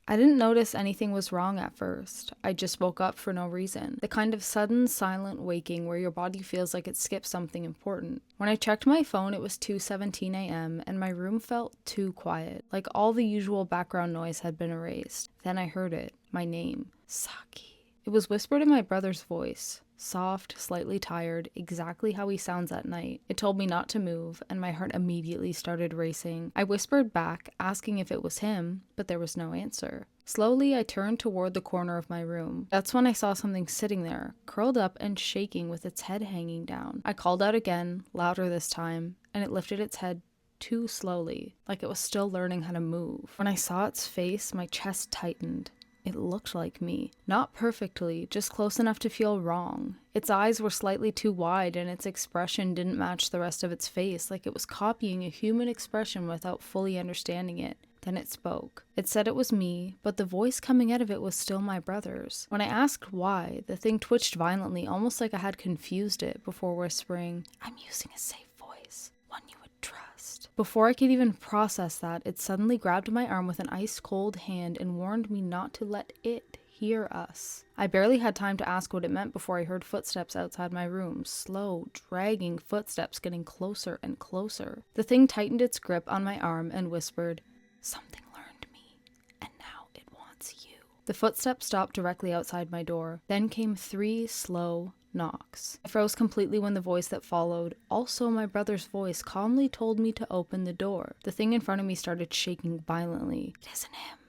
I didn't notice anything was wrong at first. I just woke up for no reason. The kind of sudden, silent waking where your body feels like it skipped something important. When I checked my phone, it was 2:17 a.m. and my room felt too quiet, like all the usual background noise had been erased. Then I heard it, my name, Saki. It was whispered in my brother's voice. Soft, slightly tired, exactly how he sounds at night. It told me not to move, and my heart immediately started racing. I whispered back, asking if it was him, but there was no answer. Slowly, I turned toward the corner of my room. That's when I saw something sitting there, curled up and shaking with its head hanging down. I called out again, louder this time, and it lifted its head too slowly, like it was still learning how to move. When I saw its face, my chest tightened. It looked like me. Not perfectly, just close enough to feel wrong. Its eyes were slightly too wide and its expression didn't match the rest of its face, like it was copying a human expression without fully understanding it. Then it spoke. It said it was me, but the voice coming out of it was still my brother's. When I asked why, the thing twitched violently, almost like I had confused it, before whispering, "I'm using a safe voice, one you would trust." Before I could even process that, it suddenly grabbed my arm with an ice-cold hand and warned me not to let it hear us. I barely had time to ask what it meant before I heard footsteps outside my room, slow, dragging footsteps getting closer and closer. The thing tightened its grip on my arm and whispered, "Something learned me, and now it wants you." The footsteps stopped directly outside my door. Then came 3 slow knocks. I froze completely when the voice that followed, also my brother's voice, calmly told me to open the door. The thing in front of me started shaking violently. "It isn't him,"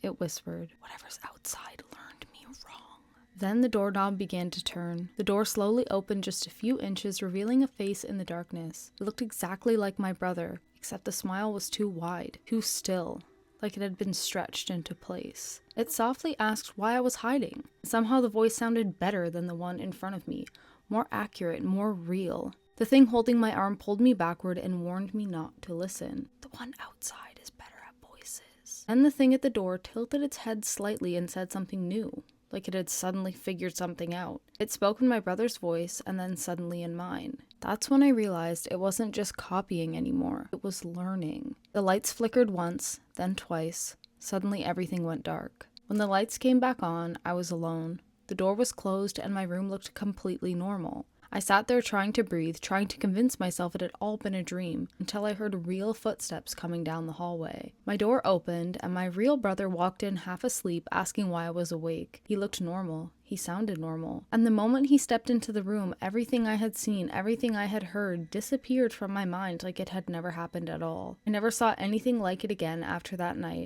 it whispered. "Whatever's outside learned me wrong." Then the doorknob began to turn. The door slowly opened just a few inches, revealing a face in the darkness. It looked exactly like my brother, except the smile was too wide, too still, like it had been stretched into place. It softly asked why I was hiding. Somehow the voice sounded better than the one in front of me, more accurate, more real. The thing holding my arm pulled me backward and warned me not to listen. "The one outside is better at voices." Then the thing at the door tilted its head slightly and said something new, like it had suddenly figured something out. It spoke in my brother's voice and then suddenly in mine. That's when I realized it wasn't just copying anymore, it was learning. The lights flickered once, then twice. Suddenly everything went dark. When the lights came back on, I was alone. The door was closed and my room looked completely normal. I sat there trying to breathe, trying to convince myself it had all been a dream, until I heard real footsteps coming down the hallway. My door opened, and my real brother walked in half asleep, asking why I was awake. He looked normal. He sounded normal. And the moment he stepped into the room, everything I had seen, everything I had heard, disappeared from my mind like it had never happened at all. I never saw anything like it again after that night.